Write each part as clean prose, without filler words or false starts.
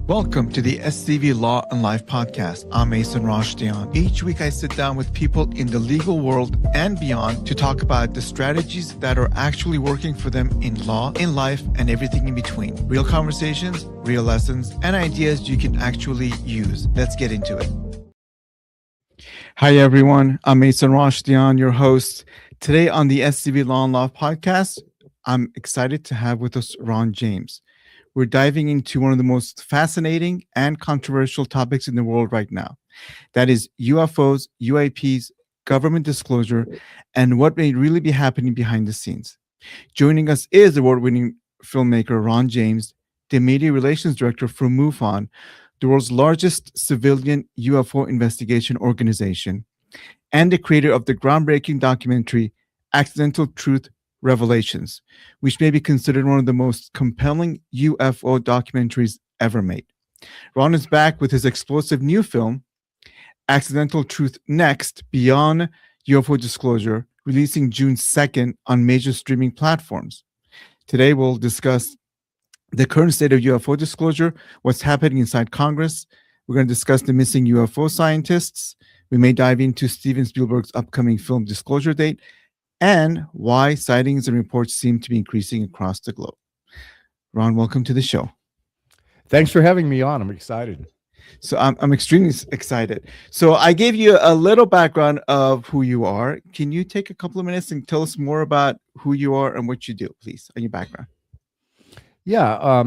Welcome to the SCV Law and Life podcast. I'm Mason Rashtian. Each week I sit down with people in the legal world and beyond to talk about the strategies that are actually working for them in law, in life, and everything in between. Real conversations, real lessons, and ideas you can actually use. Let's get into it. Hi everyone, I'm Mason Rashtian, your host. Today on the SCV Law and Life podcast, I'm excited to have with us Ron James. We're diving into one of the most fascinating and controversial topics in the world right now. That is UFOs, UAPs, government disclosure, and what may really be happening behind the scenes. Joining us is award-winning filmmaker Ron James, the Media Relations Director for MUFON, the world's largest civilian UFO investigation organization, and the creator of the groundbreaking documentary Accidental Truth Revelations, which may be considered one of the most compelling UFO documentaries ever made. Ron is back with his explosive new film, Accidental Truth Next, Beyond UFO Disclosure, releasing June 2nd on major streaming platforms. Today, we'll discuss the current state of UFO disclosure, what's happening inside Congress. We're going to discuss the missing UFO scientists. We may dive into Steven Spielberg's upcoming film disclosure date, and why sightings and reports seem to be increasing across the globe. Ron, welcome to the show. Thanks for having me on. I'm excited. So I'm extremely excited. So I gave you a little background of who you are. Can you take a couple of minutes and tell us more about who you are and what you do, please, and your background? Yeah.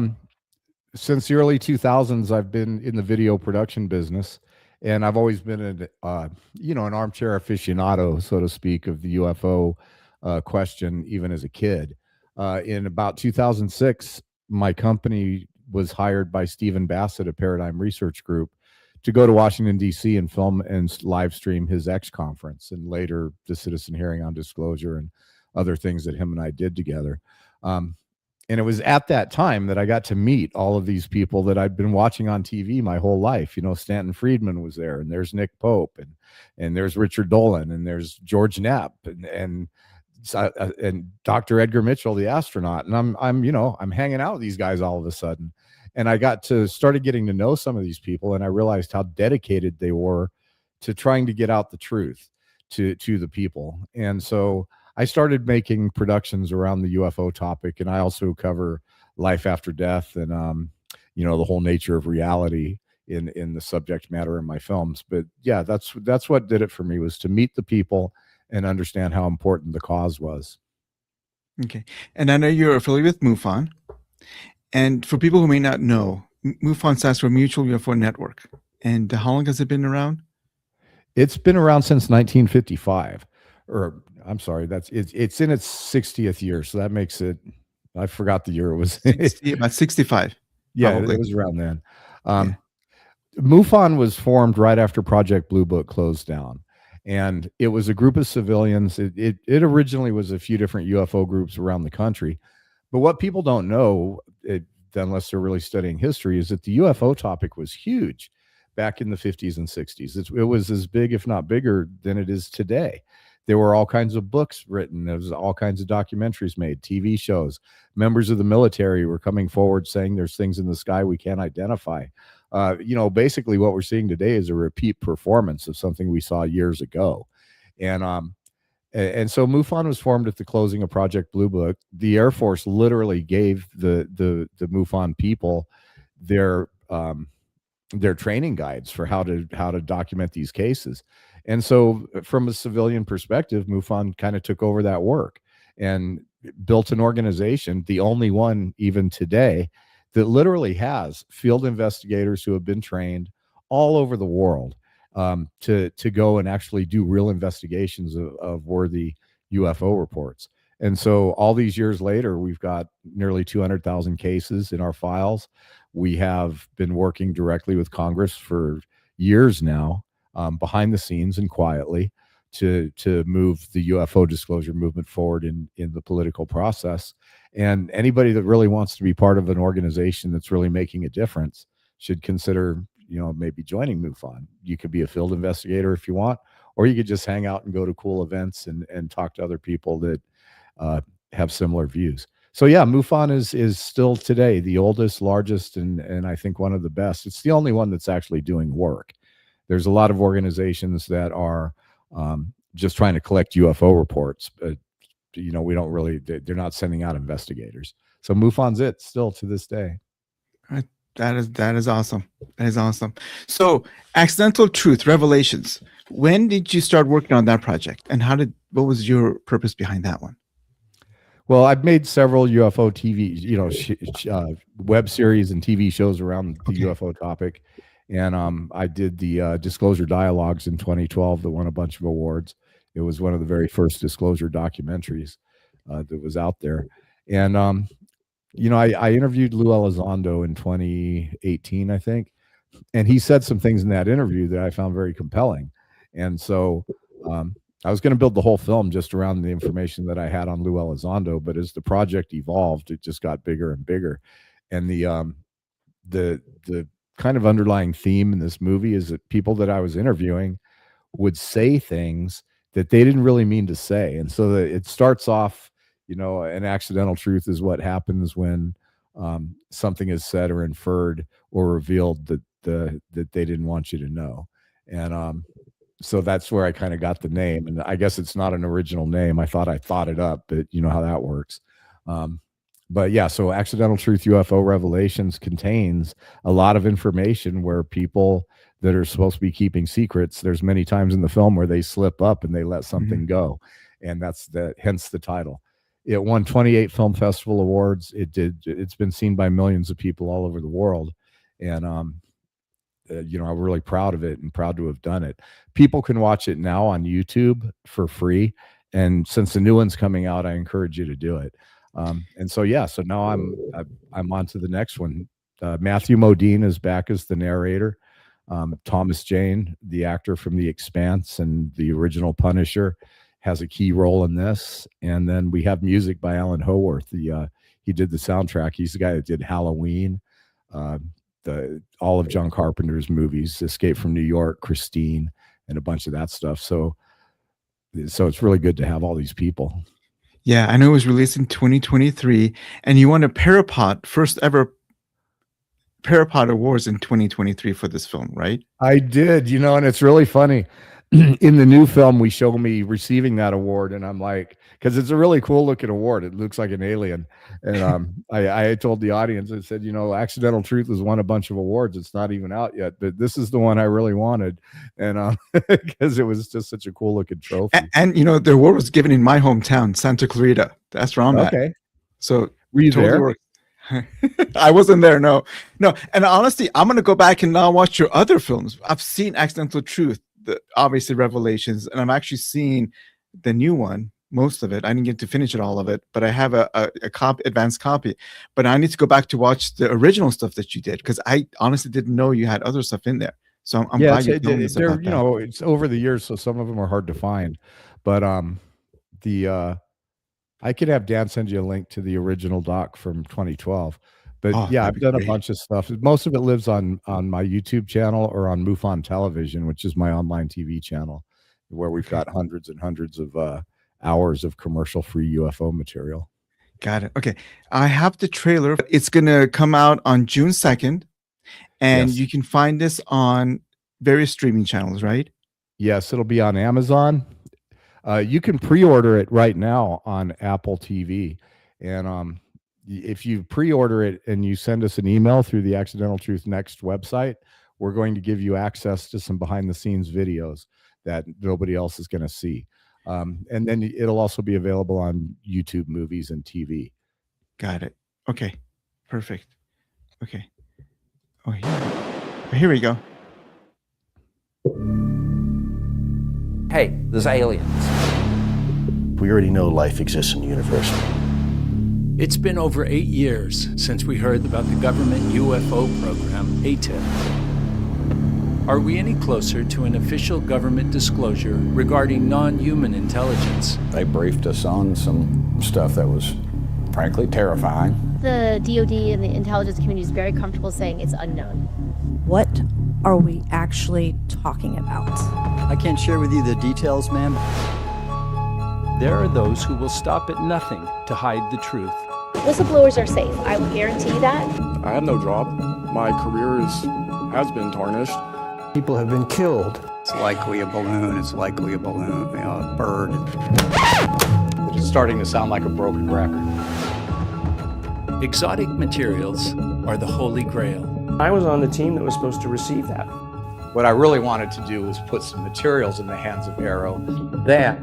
Since the early 2000s, I've been in the video production business, and I've always been an armchair aficionado, so to speak, of the UFO question, even as a kid. In about 2006, my company was hired by Stephen Bassett at Paradigm Research Group to go to Washington, D.C. and film and live stream his X conference, and later the Citizen Hearing on Disclosure and other things that him and I did together. And it was at that time that I got to meet all of these people that I'd been watching on TV my whole life. You know, Stanton Friedman was there, and there's Nick Pope, and there's Richard Dolan, and there's George Knapp, and Dr. Edgar Mitchell, the astronaut. And I'm hanging out with these guys all of a sudden. And I started getting to know some of these people, and I realized how dedicated they were to trying to get out the truth to the people. And so I started making productions around the UFO topic, and I also cover life after death and the whole nature of reality in the subject matter in my films. But yeah, that's what did it for me, was to meet the people and understand how important the cause was. Okay. And I know you're affiliated with MUFON. And for people who may not know, MUFON stands for Mutual UFO Network. And how long has it been around? It's been around since 1955. Or I'm sorry, it's in its 60th year. So that makes it, I forgot the year it was. About 65. Yeah, it was around then. MUFON was formed right after Project Blue Book closed down. And it was a group of civilians. It originally was a few different UFO groups around the country. But what people don't know, unless they're really studying history, is that the UFO topic was huge back in the 50s and 60s. It was as big, if not bigger, than it is today. There were all kinds of books written. There was all kinds of documentaries made, TV shows. Members of the military were coming forward saying there's things in the sky we can't identify. Basically what we're seeing today is a repeat performance of something we saw years ago. And so MUFON was formed at the closing of Project Blue Book. The Air Force literally gave the MUFON people their training guides for how to document these cases. And so from a civilian perspective, MUFON kind of took over that work and built an organization, the only one even today, that literally has field investigators who have been trained all over the world to go and actually do real investigations of worthy UFO reports. And so all these years later, we've got nearly 200,000 cases in our files. We have been working directly with Congress for years now, behind the scenes and quietly, to move the UFO disclosure movement forward in the political process. And anybody that really wants to be part of an organization that's really making a difference should consider, maybe joining MUFON. You could be a field investigator if you want, or you could just hang out and go to cool events and talk to other people that have similar views. So yeah, MUFON is still today the oldest, largest, and I think one of the best. It's the only one that's actually doing work. There's a lot of organizations that are just trying to collect UFO reports, but we don't really. They're not sending out investigators. So MUFON's it still to this day. Right. That is awesome. That is awesome. So, Accidental Truth Revelations. When did you start working on that project, and what was your purpose behind that one? Well, I've made several UFO TV, web series and TV shows around the UFO topic, and I did the Disclosure Dialogues in 2012 that won a bunch of awards. It was one of the very first disclosure documentaries that was out there, and I interviewed Lou Elizondo in 2018, I think, and he said some things in that interview that I found very compelling, and so I was going to build the whole film just around the information that I had on Lou Elizondo, but as the project evolved, it just got bigger and bigger. And the kind of underlying theme in this movie is that people that I was interviewing would say things that they didn't really mean to say. And so it starts off, an accidental truth is what happens when something is said or inferred or revealed that they didn't want you to know. And so that's where I kind of got the name. And I guess it's not an original name. I thought it up, but you know how that works. But yeah, so Accidental Truth UFO Revelations contains a lot of information where people that are supposed to be keeping secrets, there's many times in the film where they slip up and they let something go. And hence the title. It won 28 film festival awards. It's been seen by millions of people all over the world. And, I'm really proud of it and proud to have done it. People can watch it now on YouTube for free. And since the new one's coming out, I encourage you to do it. And so now I'm on to the next one. Matthew Modine is back as the narrator. Thomas Jane, the actor from The Expanse and the original Punisher, has a key role in this. And then we have music by Alan Howarth. He did the soundtrack. He's the guy that did Halloween, all of John Carpenter's movies, Escape from New York, Christine, and a bunch of that stuff. So it's really good to have all these people. Yeah, I know it was released in 2023, and you won a first ever Parapod Awards in 2023 for this film, right? I did, and it's really funny. In the new film, we show me receiving that award, and I'm like, because it's a really cool looking award. It looks like an alien. And I told the audience, I said, Accidental Truth has won a bunch of awards. It's not even out yet, but this is the one I really wanted. And because it was just such a cool looking trophy. And the award was given in my hometown, Santa Clarita. That's where I'm at. Okay. So were you there? I wasn't there. No. And honestly, I'm going to go back and now watch your other films. I've seen Accidental Truth, obviously Revelations, and I'm actually seeing the new one, most of it. I didn't get to finish all of it, but I have a advanced copy. But I need to go back to watch the original stuff that you did, because I honestly didn't know you had other stuff in there. So I'm glad you told us about that. It's over the years, so some of them are hard to find. But I could have Dan send you a link to the original doc from 2012. But I've done a bunch of stuff. Most of it lives on my YouTube channel or on MUFON Television, which is my online TV channel, where we've got hundreds and hundreds of hours of commercial-free UFO material. Got it. Okay. I have the trailer. It's going to come out on June 2nd, and you can find this on various streaming channels, right? Yes, it'll be on Amazon. You can pre-order it right now on Apple TV. And if you pre-order it and you send us an email through the Accidental Truth Next website, we're going to give you access to some behind-the-scenes videos that nobody else is going to see. And then it'll also be available on YouTube Movies and TV. Got it. Okay. Perfect. Okay. Oh, here we go. Hey, there's aliens. We already know life exists in the universe. It's been over 8 years since we heard about the government UFO program, ATIP. Are we any closer to an official government disclosure regarding non-human intelligence? They briefed us on some stuff that was, frankly, terrifying. The DoD and the intelligence community is very comfortable saying it's unknown. What are we actually talking about? I can't share with you the details, ma'am. There are those who will stop at nothing to hide the truth. Whistleblowers are safe. I will guarantee that. I have no job. My career has been tarnished. People have been killed. It's likely a balloon. It's likely a balloon, a bird. It is starting to sound like a broken record. Exotic materials are the holy grail. I was on the team that was supposed to receive that. What I really wanted to do was put some materials in the hands of AARO. That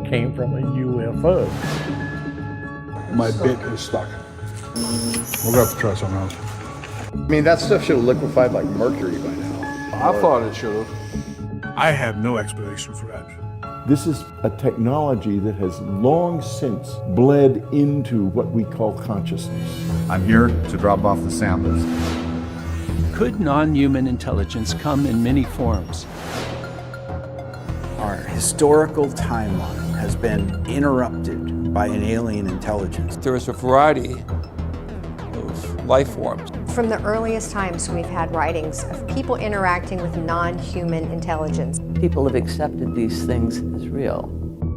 came from a UFO. My bit is stuck. We'll have to try something else. I mean, that stuff should have liquefied like mercury by now. I thought it should have. I have no explanation for that. This is a technology that has long since bled into what we call consciousness. I'm here to drop off the samples. Could non-human intelligence come in many forms? Our historical timeline has been interrupted by an alien intelligence. There is a variety of life forms. From the earliest times, we've had writings of people interacting with non-human intelligence. People have accepted these things as real.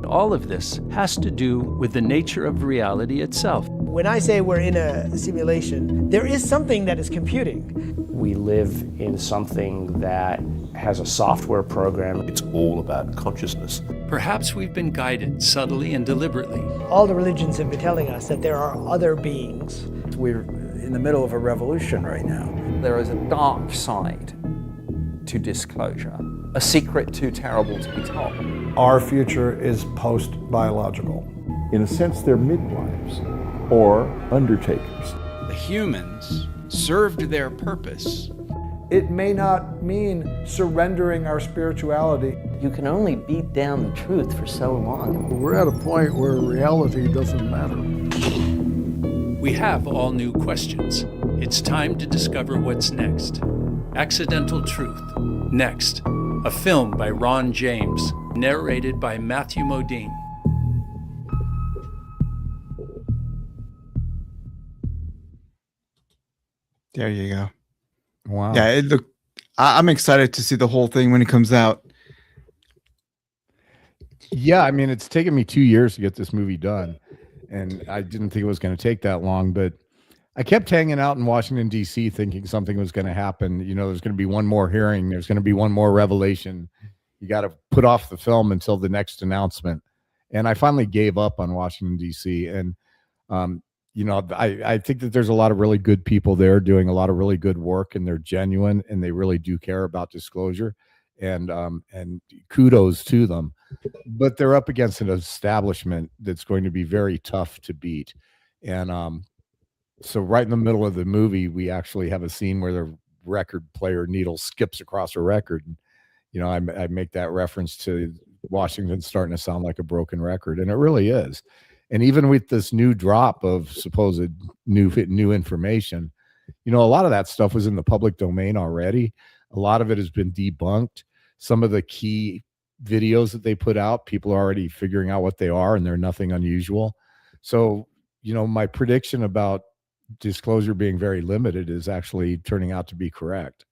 All of this has to do with the nature of reality itself. When I say we're in a simulation, there is something that is computing. We live in something that has a software program. It's all about consciousness. Perhaps we've been guided subtly and deliberately. All the religions have been telling us that there are other beings. We're in the middle of a revolution right now. There is a dark side to disclosure, a secret too terrible to be told. Our future is post-biological. In a sense, they're midwives or undertakers. The humans served their purpose. It may not mean surrendering our spirituality. You can only beat down the truth for so long. We're at a point where reality doesn't matter. We have all new questions. It's time to discover what's next. Accidental Truth. Next, a film by Ron James, narrated by Matthew Modine. There you go. Wow. Yeah, I'm excited to see the whole thing when it comes out. Yeah, I mean, it's taken me 2 years to get this movie done, and I didn't think it was going to take that long, but I kept hanging out in Washington, D.C., thinking something was going to happen. You know, there's going to be one more hearing. There's going to be one more revelation. You got to put off the film until the next announcement. And I finally gave up on Washington, D.C., and you know, I think that there's a lot of really good people there doing a lot of really good work, and they're genuine and they really do care about disclosure, and kudos to them. But they're up against an establishment that's going to be very tough to beat. And so right in the middle of the movie, we actually have a scene where the record player needle skips across a record. And, you know, I make that reference to Washington starting to sound like a broken record, and it really is. And even with this new drop of supposed new information, you know, a lot of that stuff was in the public domain already. A lot of it has been debunked. Some of the key videos that they put out, people are already figuring out what they are, and they're nothing unusual. So, you know, my prediction about disclosure being very limited is actually turning out to be correct.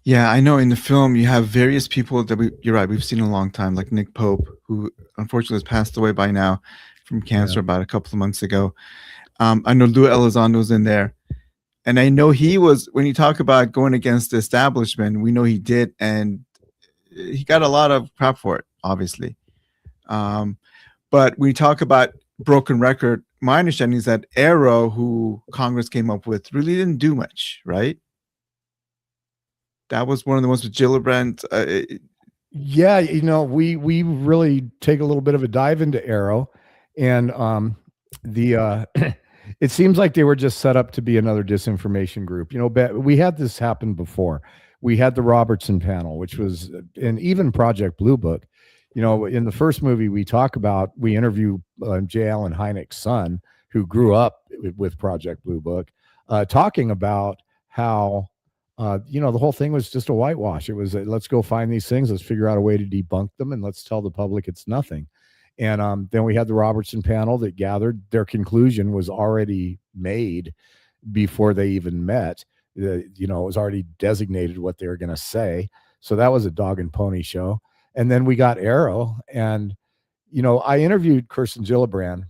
Yeah, I know in the film you have various people that you're right, we've seen in a long time, like Nick Pope, who unfortunately has passed away by now from cancer about a couple of months ago. I know Lou Elizondo's in there. And I know he was, when you talk about going against the establishment, we know he did, and he got a lot of crap for it, obviously. But we talk about broken record. My understanding is that AARO, who Congress came up with, really didn't do much, right? That was one of the ones with Gillibrand. Yeah, you know, we really take a little bit of a dive into AARO, and it seems like they were just set up to be another disinformation group. You know, we had this happen before. We had the Robertson panel, which was, and even Project Blue Book. You know, in the first movie we interview J. Allen Hynek's son, who grew up with Project Blue Book, talking about how, you know, the whole thing was just a whitewash. It was, let's go find these things, let's figure out a way to debunk them, and let's tell the public it's nothing. And then we had the Robertson panel that gathered. Their conclusion was already made before they even met. You know, it was already designated what they were going to say. So that was a dog and pony show. And then we got AARO, and, you know, I interviewed Kirsten Gillibrand,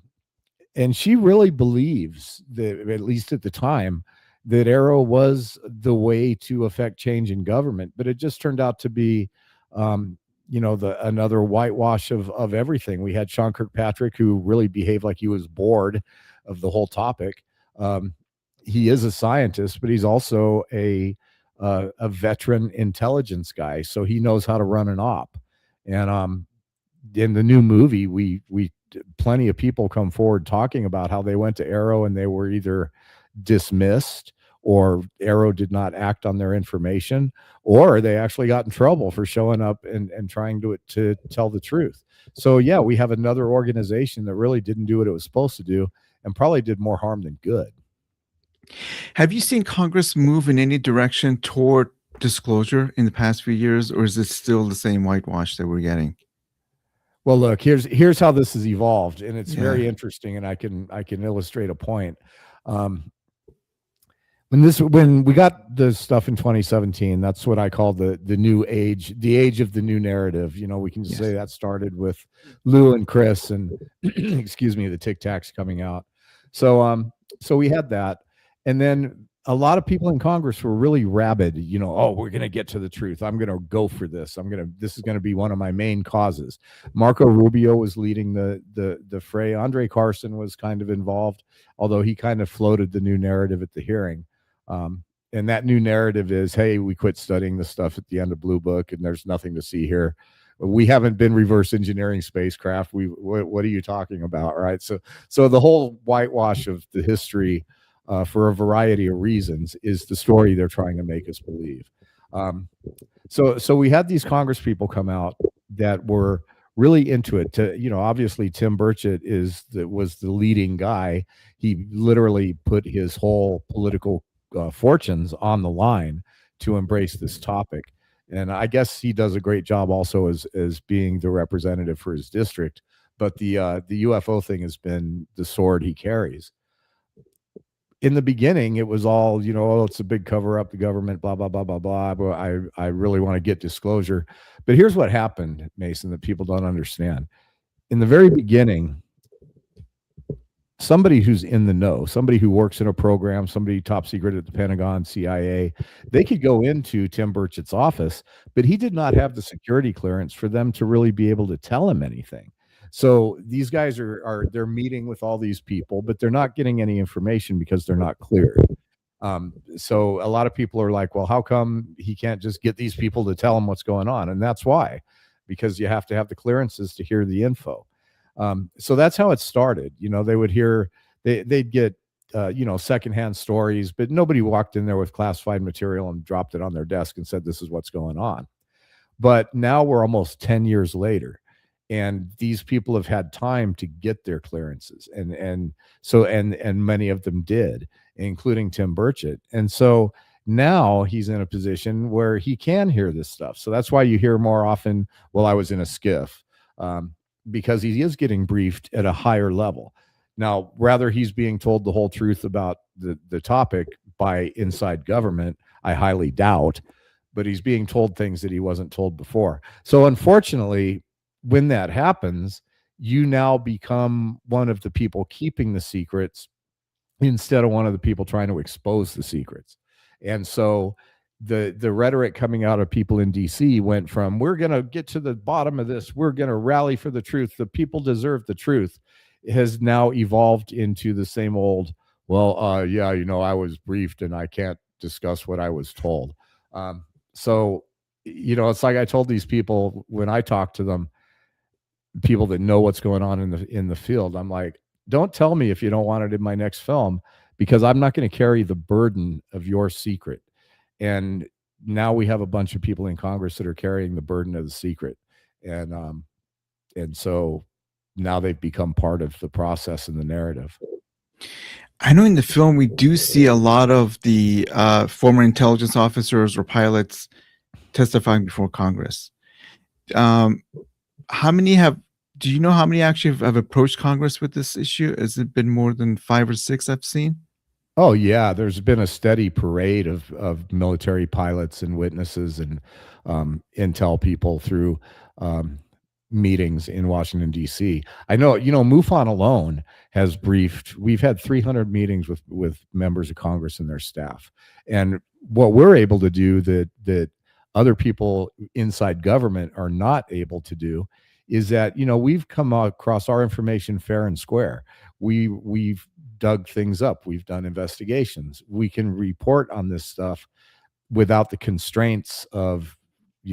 And she really believes that, at least at the time, that AARO was the way to affect change in government. But it just turned out to be, another whitewash of everything. We had Sean Kirkpatrick, who really behaved like he was bored of the whole topic. He is a scientist, but he's also a veteran intelligence guy, so he knows how to run an op. And in the new movie, we plenty of people come forward talking about how they went to AARO and they were either dismissed, or AARO did not act on their information, or they actually got in trouble for showing up and trying to tell the truth. So yeah, we have another organization that really didn't do what it was supposed to do, and probably did more harm than good. Have you seen Congress move in any direction toward disclosure in the past few years, or is it still the same whitewash that we're getting? Well, look, here's how this has evolved, and it's very interesting, and I can illustrate a point. When we got the stuff in 2017, that's what I call the new age, the age of the new narrative. We can just say that started with Lou and Chris and excuse me, the Tic Tacs coming out. So we had that, and then a lot of people in Congress were really rabid. Oh, we're going to get to the truth. I'm going to go for this. This is going to be one of my main causes. Marco Rubio was leading the fray. Andre Carson was kind of involved, although he kind of floated the new narrative at the hearing. And that new narrative is, hey, we quit studying the stuff at the end of Blue Book, and there's nothing to see here. We haven't been reverse engineering spacecraft. What are you talking about, right? So the whole whitewash of the history, for a variety of reasons, is the story they're trying to make us believe. So we had these Congress people come out that were really into it. Obviously Tim Burchett was the leading guy. He literally put his whole political fortunes on the line to embrace this topic, and I guess he does a great job also as being the representative for his district. But the UFO thing has been the sword he carries. In the beginning, it was all, it's a big cover up, the government, blah, blah, blah, blah, blah. But I really want to get disclosure. But here's what happened, Mason, that people don't understand. In the very beginning, somebody who's in the know, somebody who works in a program, somebody top secret at the Pentagon, CIA, they could go into Tim Burchett's office, but he did not have the security clearance for them to really be able to tell him anything. So these guys they're meeting with all these people, but they're not getting any information because they're not cleared. So a lot of people are like, well, how come he can't just get these people to tell him what's going on? And that's why, because you have to have the clearances to hear the info. So that's how it started. They would hear, they'd get, secondhand stories, but nobody walked in there with classified material and dropped it on their desk and said, this is what's going on. But now we're almost 10 years later, and these people have had time to get their clearances. And many of them did, including Tim Burchett. And so now he's in a position where he can hear this stuff. So that's why you hear more often, well, I was in a skiff. Because he is getting briefed at a higher level. Now, whether he's being told the whole truth about the topic by inside government, I highly doubt, but he's being told things that he wasn't told before. So unfortunately, when that happens, you now become one of the people keeping the secrets instead of one of the people trying to expose the secrets. And so the rhetoric coming out of people in DC went from, we're going to get to the bottom of this, we're going to rally for the truth, the people deserve the truth, has now evolved into the same old, well, I was briefed and I can't discuss what I was told. So it's like I told these people when I talk to them, people that know what's going on in the field, I'm like, don't tell me if you don't want it in my next film, because I'm not going to carry the burden of your secret. And now we have a bunch of people in Congress that are carrying the burden of the secret. And so now they've become part of the process and the narrative. I know in the film, we do see a lot of the former intelligence officers or pilots testifying before Congress. Do you know how many actually have approached Congress with this issue? Has it been more than 5 or 6 I've seen? Oh yeah, there's been a steady parade of military pilots and witnesses and intel people through meetings in Washington, D.C. I know, MUFON alone has briefed, we've had 300 meetings with members of Congress and their staff. And what we're able to do that other people inside government are not able to do is that, we've come across our information fair and square. We've dug things up. We've done investigations. We can report on this stuff without the constraints of,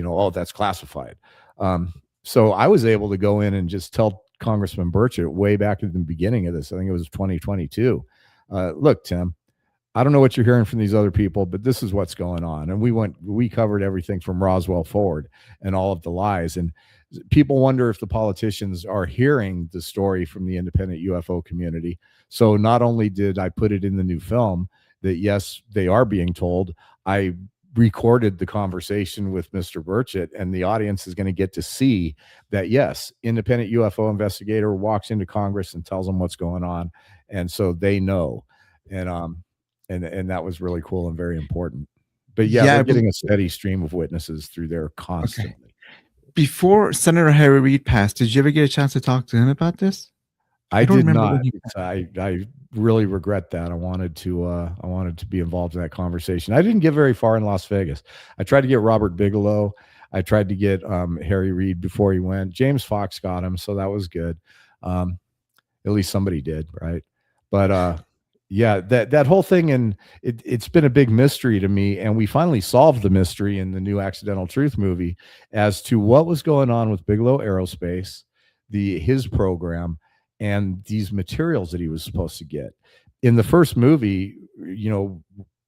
oh, that's classified. So I was able to go in and just tell Congressman Burchett way back at the beginning of this, I think it was 2022, look, Tim, I don't know what you're hearing from these other people, but this is what's going on. And we covered everything from Roswell forward and all of the lies. And people wonder if the politicians are hearing the story from the independent UFO community. So not only did I put it in the new film that, yes, they are being told, I recorded the conversation with Mr. Burchett, and the audience is going to get to see that, yes, independent UFO investigator walks into Congress and tells them what's going on. And so they know. And that was really cool and very important. But yeah, we're getting a steady stream of witnesses through there constantly. Okay. Before Senator Harry Reid passed, did you ever get a chance to talk to him about this? I did not. I really regret that. I wanted to be involved in that conversation. I didn't get very far in Las Vegas. I tried to get Robert Bigelow. I tried to get Harry Reid before he went. James Fox got him, so that was good. At least somebody did, right? But yeah, that whole thing, and it's been a big mystery to me. And we finally solved the mystery in the new Accidental Truth movie as to what was going on with Bigelow Aerospace, his program, and these materials that he was supposed to get. In the first movie,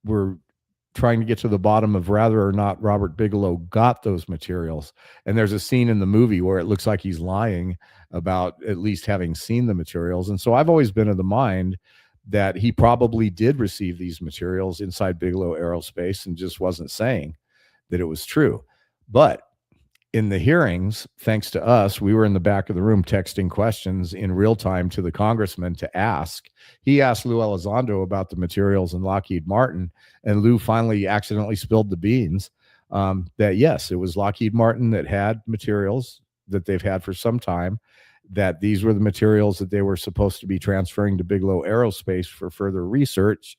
we're trying to get to the bottom of whether or not Robert Bigelow got those materials. And there's a scene in the movie where it looks like he's lying about at least having seen the materials. And so I've always been of the mind that he probably did receive these materials inside Bigelow Aerospace and just wasn't saying that it was true. But in the hearings, thanks to us, we were in the back of the room texting questions in real time to the congressman to ask. He asked Lou Elizondo about the materials in Lockheed Martin, and Lou finally accidentally spilled the beans that, yes, it was Lockheed Martin that had materials that they've had for some time, that these were the materials that they were supposed to be transferring to Bigelow Aerospace for further research.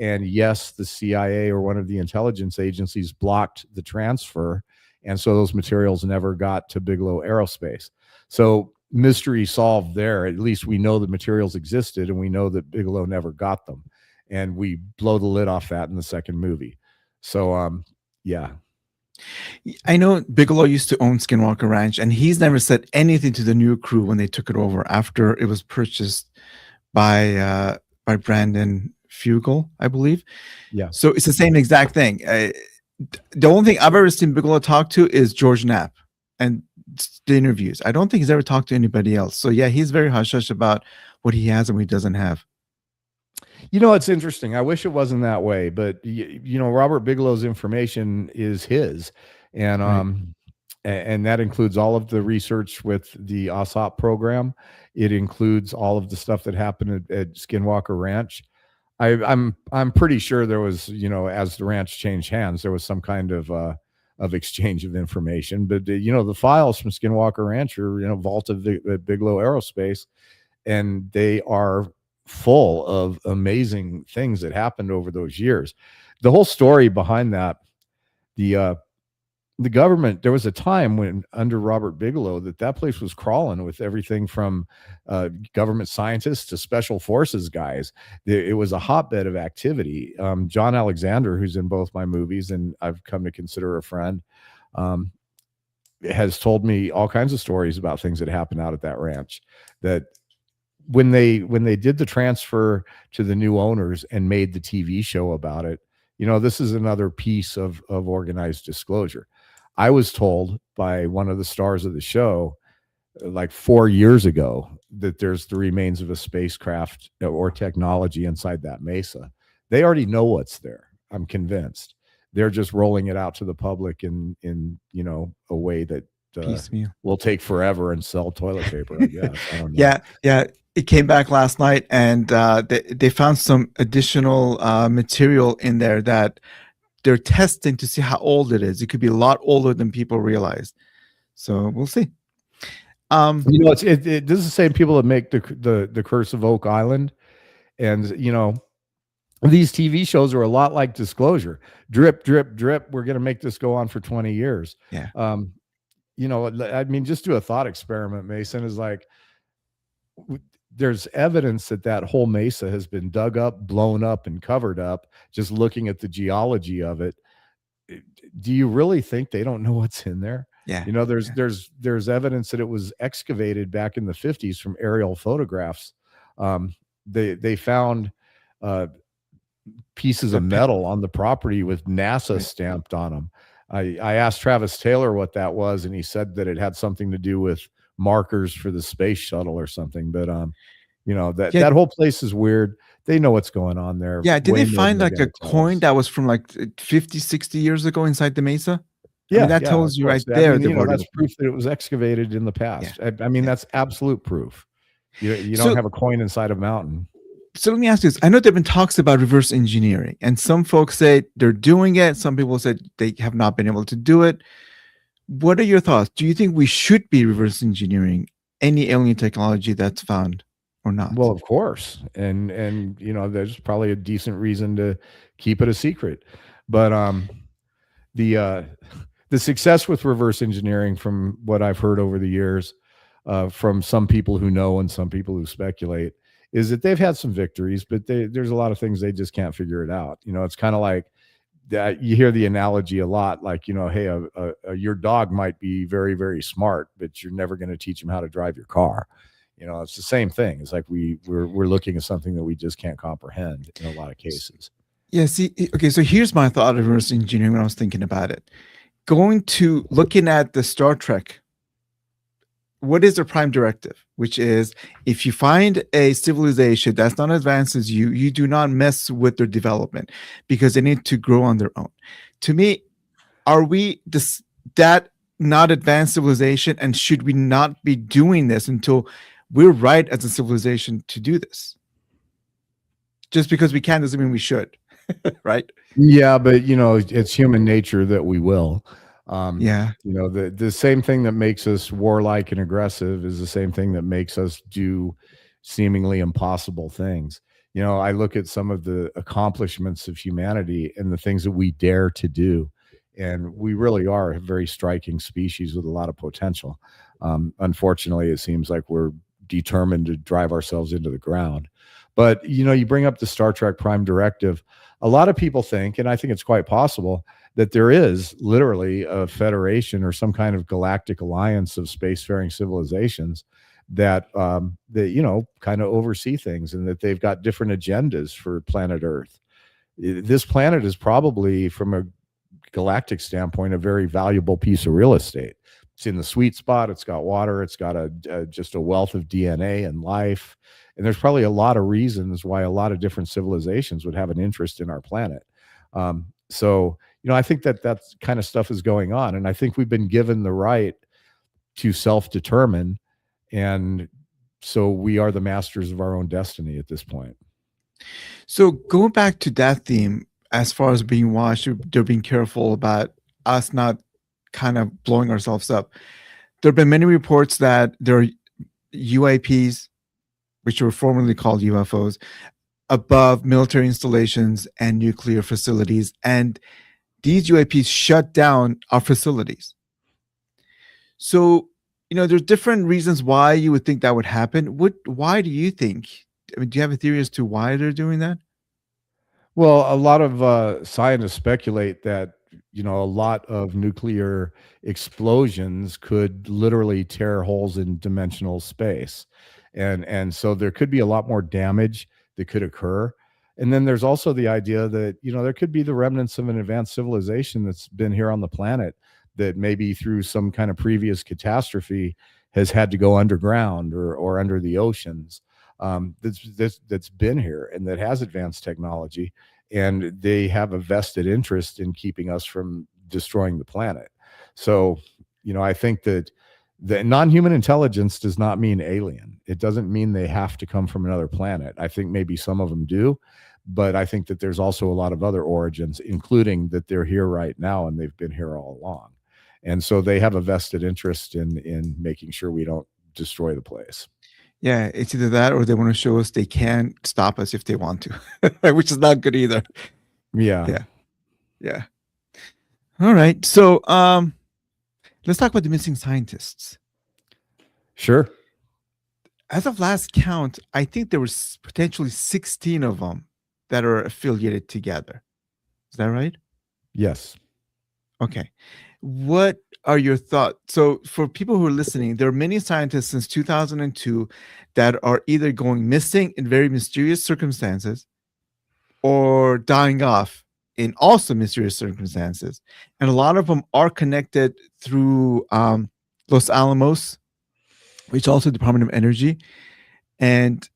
And yes, the CIA or one of the intelligence agencies blocked the transfer. And so those materials never got to Bigelow Aerospace. So mystery solved there. At least we know the materials existed, and we know that Bigelow never got them. And we blow the lid off that in the second movie. So, yeah. I know Bigelow used to own Skinwalker Ranch, and he's never said anything to the new crew when they took it over after it was purchased by Brandon Fugel, I believe. Yeah. So it's the same exact thing. The only thing I've ever seen Bigelow talk to is George Knapp and the interviews. I don't think he's ever talked to anybody else. So yeah, he's very hush-hush about what he has and what he doesn't have. It's interesting. I wish it wasn't that way, but Robert Bigelow's information is his, and Right. And that includes all of the research with the OSOP program. It includes all of the stuff that happened at Skinwalker Ranch. I'm pretty sure there was, as the ranch changed hands, there was some kind of exchange of information. But the files from Skinwalker Ranch are vaulted at Bigelow Aerospace, and they are full of amazing things that happened over those years. The whole story behind that, the government, there was a time when under Robert Bigelow that place was crawling with everything from government scientists to special forces guys. It was a hotbed of activity. John Alexander, who's in both my movies and I've come to consider a friend, has told me all kinds of stories about things that happened out at that ranch. That when they did the transfer to the new owners and made the TV show about it, this is another piece of organized disclosure. I was told by one of the stars of the show, like 4 years ago, that there's the remains of a spacecraft or technology inside that mesa. They already know what's there. I'm convinced. They're just rolling it out to the public in a way that will take forever and sell toilet paper, I guess. I don't know. Yeah. It came back last night, and they found some additional material in there that they're testing to see how old it is. It could be a lot older than people realize. So we'll see. You know, this is the same people that make the Curse of Oak Island, and you know, these TV shows are a lot like Disclosure. Drip, drip, drip. We're going to make this go on for 20 years. Yeah. You know, I mean, just do a thought experiment, Mason, is like, there's evidence that whole mesa has been dug up, blown up, and covered up, just looking at the geology of it. Do you really think they don't know what's in there? Yeah. You know, there's evidence that it was excavated back in the 50s from aerial photographs. They found pieces of metal on the property with NASA stamped on them. I asked Travis Taylor what that was, and he said that it had something to do with markers for the space shuttle or something. But you know, that whole place is weird. They know what's going on there. Yeah, did they find like a coin that was from like 50, 60 years ago inside the mesa? Yeah, I mean, that tells you right there. I mean, you know, that's proof that it was excavated in the past. Yeah. I mean, that's absolute proof. You don't have a coin inside a mountain. So let me ask you this. I know there have been talks about reverse engineering, and some folks say they're doing it. Some people said they have not been able to do it. What are your thoughts? Do you think we should be reverse engineering any alien technology that's found or not? Well, of course. And you know, there's probably a decent reason to keep it a secret. But the success with reverse engineering, from what I've heard over the years, from some people who know and some people who speculate, is that they've had some victories, but there's a lot of things they just can't figure it out. You know, it's kind of like that. You hear the analogy a lot, like, you know, hey, your dog might be very, very smart, but you're never going to teach him how to drive your car. You know, it's the same thing. It's like we're looking at something that we just can't comprehend in a lot of cases. Yeah. See, okay. So here's my thought of reverse engineering when I was thinking about it. Looking at the Star Trek, what is the prime directive? Which is, if you find a civilization that's not as advanced as you, you do not mess with their development because they need to grow on their own. To me, are we that not advanced civilization, and should we not be doing this until we're right as a civilization to do this? Just because we can doesn't mean we should, right? Yeah, but you know, it's human nature that we will. Yeah. You know, the same thing that makes us warlike and aggressive is the same thing that makes us do seemingly impossible things. You know, I look at some of the accomplishments of humanity and the things that we dare to do, and we really are a very striking species with a lot of potential. Unfortunately, it seems like we're determined to drive ourselves into the ground. But, you know, you bring up the Star Trek Prime Directive. A lot of people think, and I think it's quite possible, that there is literally a federation or some kind of galactic alliance of spacefaring civilizations that you know, kind of oversee things, and that they've got different agendas for planet Earth. This planet is probably, from a galactic standpoint, a very valuable piece of real estate. It's in the sweet spot. It's got water. It's got just a wealth of DNA and life. And there's probably a lot of reasons why a lot of different civilizations would have an interest in our planet. So, you know, I think that kind of stuff is going on. And I think we've been given the right to self-determine. And so we are the masters of our own destiny at this point. So going back to that theme, as far as being watched, they're being careful about us not kind of blowing ourselves up. There have been many reports that there are UAPs, which were formerly called UFOs, above military installations and nuclear facilities. And these UAPs shut down our facilities. So, you know, there's different reasons why you would think that would happen. Why do you think? I mean, do you have a theory as to why they're doing that? Well, a lot of scientists speculate that, you know, a lot of nuclear explosions could literally tear holes in dimensional space. And so there could be a lot more damage that could occur. And then there's also the idea that, you know, there could be the remnants of an advanced civilization that's been here on the planet that maybe through some kind of previous catastrophe has had to go underground or under the oceans, that's been here and that has advanced technology, and they have a vested interest in keeping us from destroying the planet. So, you know, I think that the non-human intelligence does not mean alien. It doesn't mean they have to come from another planet. I think maybe some of them do, but I think that there's also a lot of other origins, including that they're here right now and they've been here all along. And so they have a vested interest in making sure we don't destroy the place. Yeah, it's either that or they want to show us they can stop us if they want to, which is not good either. Yeah. Yeah. All right. So let's talk about the missing scientists. Sure. As of last count, I think there was potentially 16 of them that are affiliated together. Is that right? Yes. Okay. What are your thoughts? So for people who are listening, there are many scientists since 2002 that are either going missing in very mysterious circumstances or dying off in also mysterious circumstances. And a lot of them are connected through Los Alamos, which is also the Department of Energy. And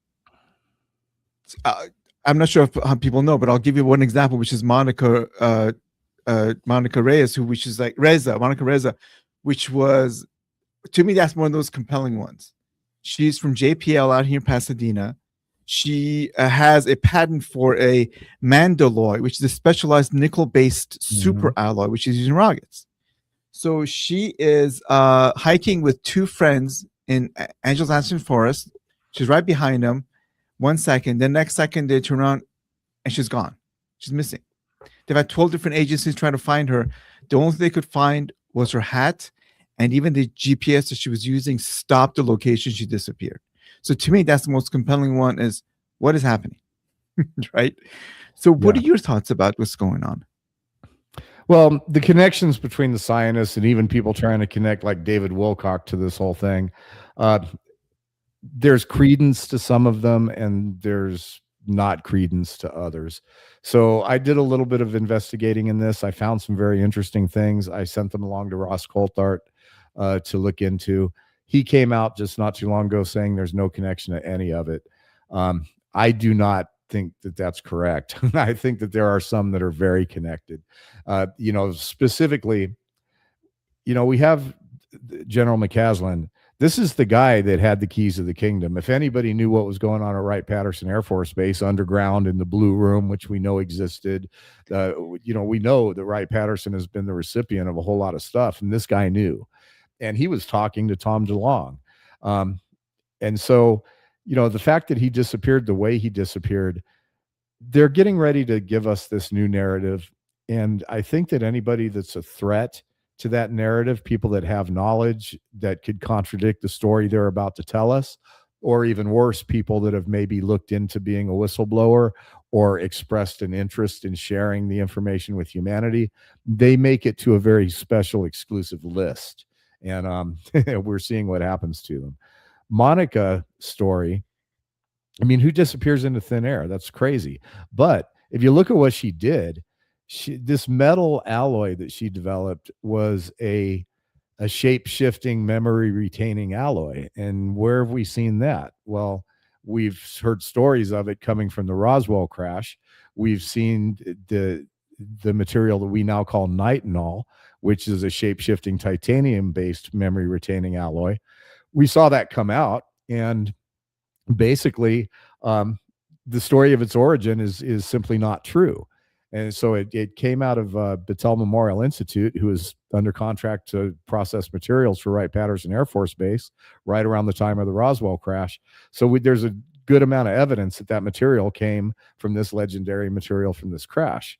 I'm not sure if how people know, but I'll give you one example, which is Monica Reyes, which is like Monica Reza, which was, to me, that's one of those compelling ones. She's from JPL out here in Pasadena. She has a patent for a mandalloy, which is a specialized nickel-based super alloy, which is used in rockets. So she is hiking with two friends in Angeles National Forest. She's right behind them. 1 second. The next second, they turn around and she's gone. She's missing. They've had 12 different agencies trying to find her. The only thing they could find was her hat, and even the GPS that she was using stopped the location she disappeared. So to me, that's the most compelling one, is what is happening, right? So what are your thoughts about what's going on? Well, the connections between the scientists and even people trying to connect like David Wilcock to this whole thing, there's credence to some of them and there's not credence to others. So I did a little bit of investigating in this. I found some very interesting things. I sent them along to Ross Coulthart to look into. He came out just not too long ago saying there's no connection to any of it. I do not think that that's correct. I think that there are some that are very connected. Specifically, we have General McCaslin. This is the guy that had the keys of the kingdom. If anybody knew what was going on at Wright-Patterson Air Force Base underground in the Blue Room, which we know existed, we know that Wright-Patterson has been the recipient of a whole lot of stuff, and this guy knew. And he was talking to Tom DeLonge. And so, the fact that he disappeared the way he disappeared, they're getting ready to give us this new narrative. And I think that anybody that's a threat to that narrative, people that have knowledge that could contradict the story they're about to tell us, or even worse, people that have maybe looked into being a whistleblower or expressed an interest in sharing the information with humanity, they make it to a very special exclusive list. And we're seeing what happens to them. Monica story, who disappears into thin air? That's crazy. But if you look at what she did, this metal alloy that she developed was a shape-shifting, memory-retaining alloy. And where have we seen that? Well, we've heard stories of it coming from the Roswell crash. We've seen the material that we now call nitinol, which is a shape-shifting titanium-based memory-retaining alloy. We saw that come out, and basically the story of its origin is simply not true. And so it came out of Battelle Memorial Institute, who is under contract to process materials for Wright-Patterson Air Force Base right around the time of the Roswell crash. So there's a good amount of evidence that material came from this legendary material from this crash.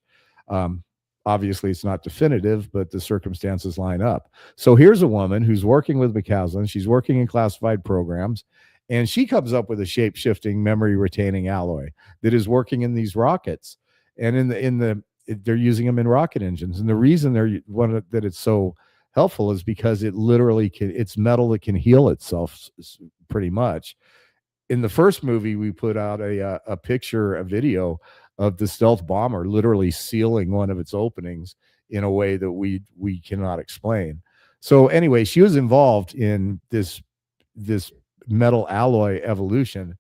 Obviously, it's not definitive, but the circumstances line up. So here's a woman who's working with McCaslin. She's working in classified programs, and she comes up with a shape-shifting, memory-retaining alloy that is working in these rockets. And they're using them in rocket engines. And the reason that it's so helpful is because it literally it's metal that can heal itself pretty much. In the first movie, we put out a video of the stealth bomber literally sealing one of its openings in a way that we cannot explain. So anyway, she was involved in this metal alloy evolution.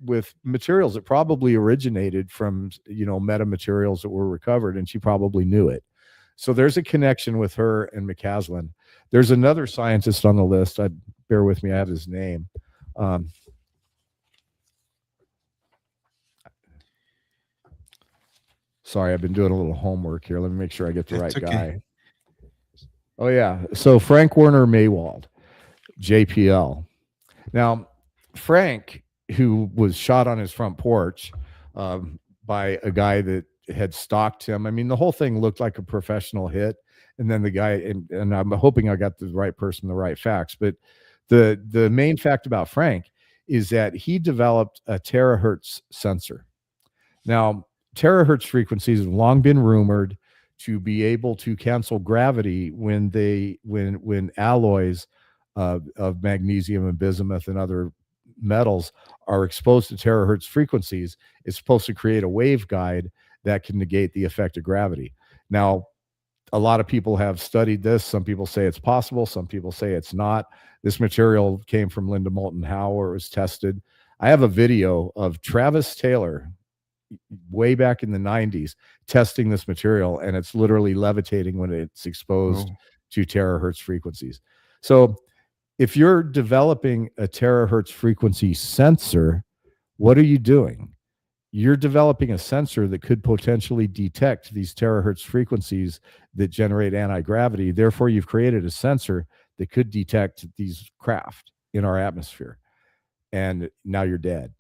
With materials that probably originated from, metamaterials that were recovered, and she probably knew it. So there's a connection with her and McCaslin. There's another scientist on the list. Bear with me, I have his name. Sorry, I've been doing a little homework here. Let me make sure I get the right guy. Oh, yeah. So Frank Werner Maywald, JPL. Now, Frank, who was shot on his front porch by a guy that had stalked him. I mean, the whole thing looked like a professional hit. And then the guy, and I'm hoping I got the right person, the right facts. But the main fact about Frank is that he developed a terahertz sensor. Now, terahertz frequencies have long been rumored to be able to cancel gravity when alloys of magnesium and bismuth and other metals are exposed to terahertz frequencies. It's supposed to create a waveguide that can negate the effect of gravity. Now, a lot of people have studied this. Some people say it's possible. Some people say it's not. This material came from Linda Moulton Howe, where it was tested. I have a video of Travis Taylor way back in the 90s testing this material, and it's literally levitating when it's exposed to terahertz frequencies. So if you're developing a terahertz frequency sensor, what are you doing? You're developing a sensor that could potentially detect these terahertz frequencies that generate anti-gravity. Therefore, you've created a sensor that could detect these craft in our atmosphere. And now you're dead.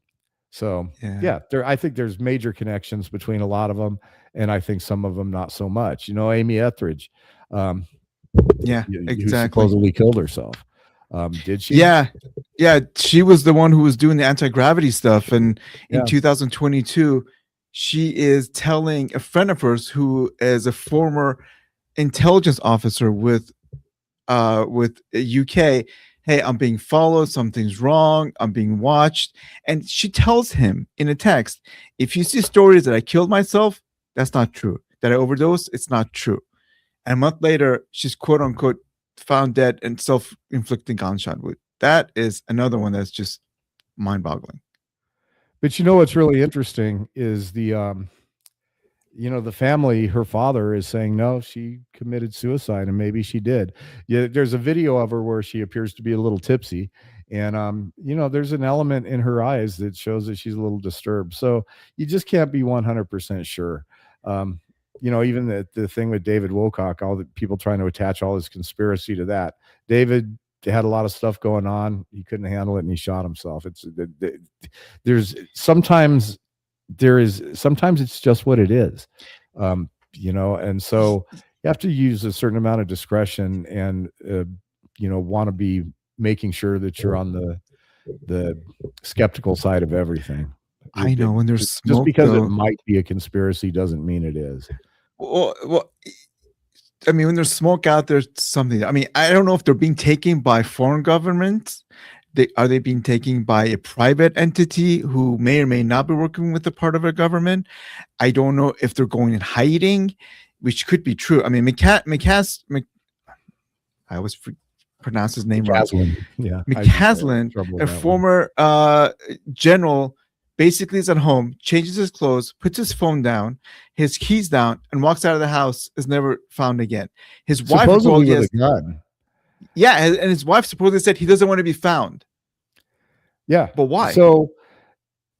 So I think there's major connections between a lot of them, and I think some of them not so much. You know, Amy Etheridge, exactly, who supposedly killed herself. Did she? Yeah. She was the one who was doing the anti-gravity stuff. And in 2022, she is telling a friend of hers who is a former intelligence officer with UK, hey, I'm being followed. Something's wrong. I'm being watched. And she tells him in a text, if you see stories that I killed myself, that's not true. That I overdosed, it's not true. And a month later, she's quote unquote found dead and self-inflicting gunshot wound. That is another one that's just mind-boggling. But you know what's really interesting is the family, her father is saying, no, she committed suicide, and maybe she did. Yeah, there's a video of her where she appears to be a little tipsy, and there's an element in her eyes that shows that she's a little disturbed. So you just can't be 100% sure. Even the thing with David Wilcock, all the people trying to attach all this conspiracy to that. David had a lot of stuff going on. He couldn't handle it, and he shot himself. Sometimes it's just what it is, and so you have to use a certain amount of discretion and, want to be making sure that you're on the skeptical side of everything. I know when there's smoke, just because it might be a conspiracy doesn't mean it is. Well, I mean, when there's smoke out there, something. I mean, I don't know if they're being taken by foreign governments. Are they being taken by a private entity who may or may not be working with a part of a government? I don't know if they're going in hiding, which could be true. I mean, I always pronounce his name wrong. Yeah, McCaslin, a former general, basically is at home, changes his clothes, puts his phone down, his keys down, and walks out of the house, is never found again. His wife supposedly with a gun. Yeah, and his wife supposedly said he doesn't want to be found. Yeah. But why? So,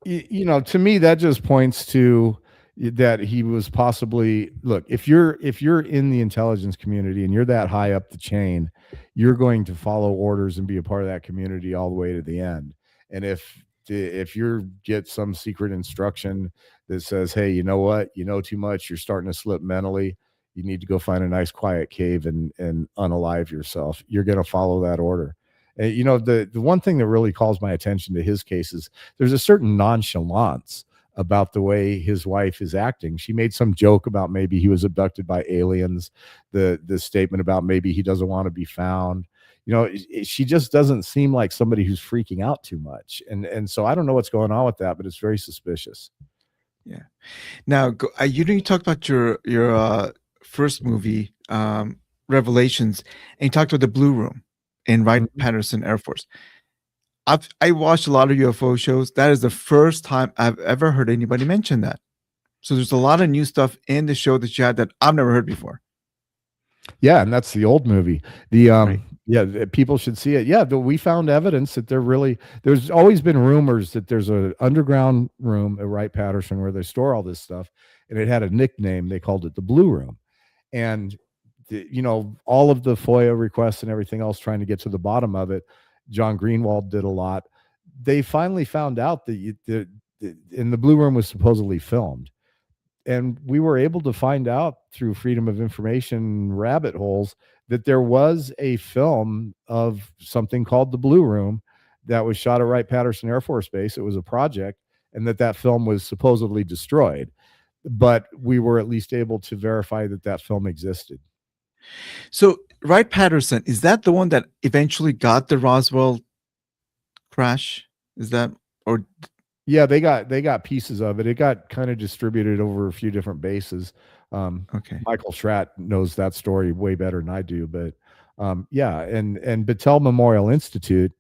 to me, that just points to that he was possibly, look, if you're in the intelligence community and you're that high up the chain, you're going to follow orders and be a part of that community all the way to the end. And if you get some secret instruction that says, hey, you know what, you know too much, you're starting to slip mentally, you need to go find a nice quiet cave and unalive yourself, you're going to follow that order. And, the one thing that really calls my attention to his case is there's a certain nonchalance about the way his wife is acting. She made some joke about maybe he was abducted by aliens, the statement about maybe he doesn't want to be found. She just doesn't seem like somebody who's freaking out too much. And so I don't know what's going on with that, but it's very suspicious. Yeah. Now, you talked about your first movie, Revelations, and you talked about the Blue Room in Wright-Patterson Air Force. I watched a lot of UFO shows. That is the first time I've ever heard anybody mention that. So there's a lot of new stuff in the show that you had that I've never heard before. Yeah, and that's the old movie. Yeah, people should see it. Yeah, we found evidence that there's always been rumors that there's an underground room at Wright-Patterson where they store all this stuff, and it had a nickname. They called it the Blue Room. And all of the FOIA requests and everything else trying to get to the bottom of it, John Greenwald did a lot. They finally found out that the Blue Room was supposedly filmed. And we were able to find out through Freedom of Information rabbit holes that there was a film of something called the Blue Room that was shot at Wright-Patterson Air Force Base. It was a project, and that film was supposedly destroyed. But we were at least able to verify that film existed. So Wright-Patterson, is that the one that eventually got the Roswell crash? Is that, or? Yeah, they got pieces of it. It got kind of distributed over a few different bases. Okay. Michael Schratt knows that story way better than I do, but yeah, and Battelle Memorial Institute,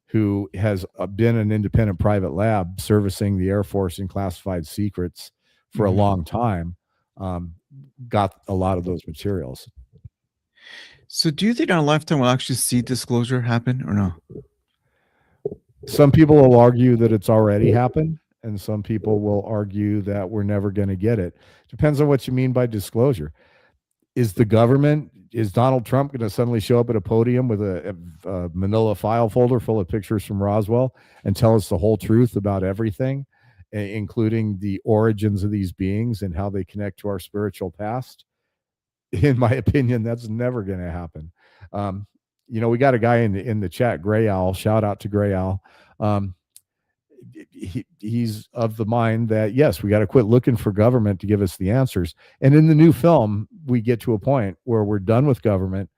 who has been an independent private lab servicing the Air Force in classified secrets for a long time, got a lot of those materials. So do you think our lifetime will actually see disclosure happen or no? Some people will argue that it's already happened, and some people will argue that we're never going to get it. Depends on what you mean by disclosure. Is Donald Trump going to suddenly show up at a podium with a manila file folder full of pictures from Roswell and tell us the whole truth about everything, including the origins of these beings and how they connect to our spiritual past? In my opinion, that's never going to happen. We got a guy in the chat, Gray Owl. Shout out to Gray Owl. He's of the mind that, yes, we got to quit looking for government to give us the answers. And in the new film, we get to a point where we're done with government.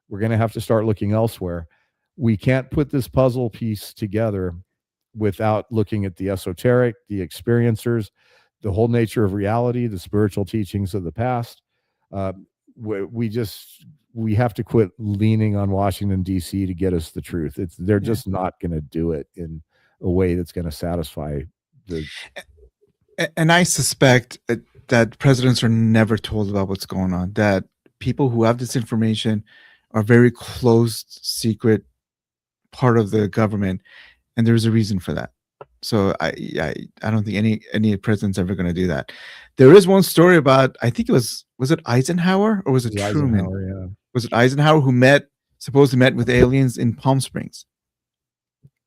We're going to have to start looking elsewhere. We can't put this puzzle piece together without looking at the esoteric, the experiencers, the whole nature of reality, the spiritual teachings of the past. We have to quit leaning on Washington, D.C. to get us the truth. They're just not going to do it in a way that's going to satisfy the. And I suspect that presidents are never told about what's going on, that people who have this information are very closed, secret part of the government, and there's a reason for that. So I don't think any president's ever going to do that. There is one story about, I think was it Eisenhower or was it Truman? Yeah. Was it Eisenhower who supposedly met with aliens in Palm Springs?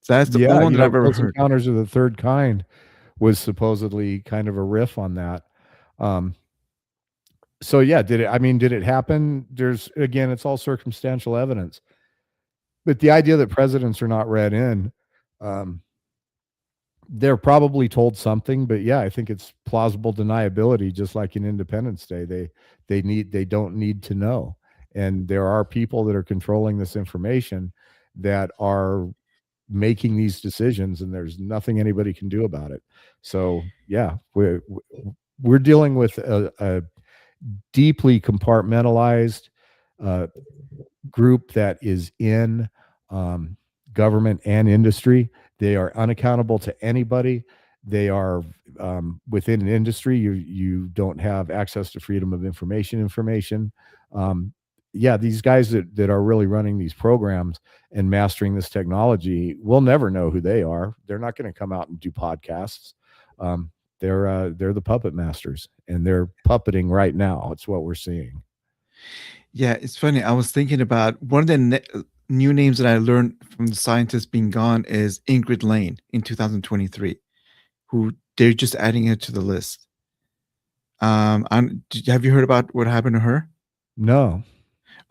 So that's the only one that I've ever heard. Encounters of the Third Kind was supposedly kind of a riff on that. So yeah, did it happen? It's all circumstantial evidence. But the idea that presidents are not read in, they're probably told something, but yeah, I think it's plausible deniability, just like in Independence Day. They don't need to know. And there are people that are controlling this information that are making these decisions, and there's nothing anybody can do about it. So yeah, we're dealing with a deeply compartmentalized group that is in government and industry. They are unaccountable to anybody. They are within an industry. You don't have access to freedom of information. These guys that are really running these programs and mastering this technology, we'll never know who they are. They're not going to come out and do podcasts. They're the puppet masters, and they're puppeting right now. It's what we're seeing. Yeah, it's funny. I was thinking about one of the new names that I learned from the scientists being gone is Ingrid Lane in 2023, who they're just adding it to the list. Have you heard about what happened to her? No.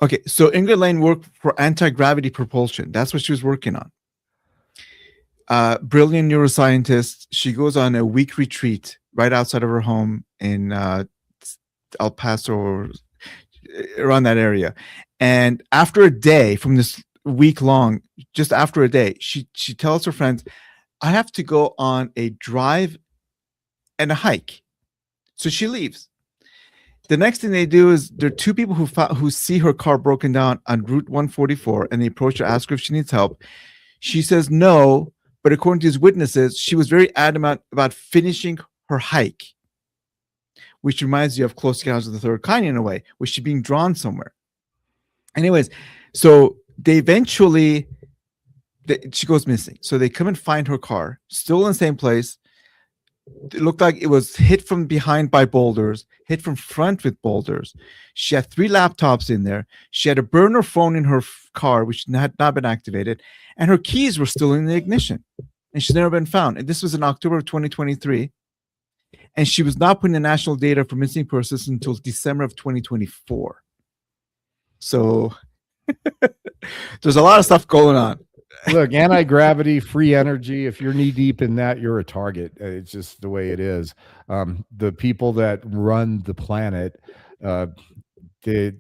Okay, so Ingrid Lane worked for anti-gravity propulsion. That's what she was working on. Brilliant neuroscientist. She goes on a week retreat right outside of her home in El Paso, or around that area. And after a day from this week long, just after a day, she tells her friends, I have to go on a drive and a hike. So she leaves. The next thing they do is there are two people who see her car broken down on Route 144, and they approach her, ask her if she needs help. She says no, but according to his witnesses, she was very adamant about finishing her hike, which reminds you of Close Encounters of the Third Kind in a way. Was she being drawn somewhere? Anyways, so they she goes missing. So they come and find her car, still in the same place. It looked like it was hit from behind by boulders, hit from front with boulders. She had 3 laptops in there. She had a burner phone in her car, which had not been activated, and her keys were still in the ignition. And she's never been found. And this was in October of 2023. And she was not put in the national data for missing persons until December of 2024. So there's a lot of stuff going on. Look, anti-gravity, free energy. If you're knee deep in that, you're a target. It's just the way it is. The people that run the planet, they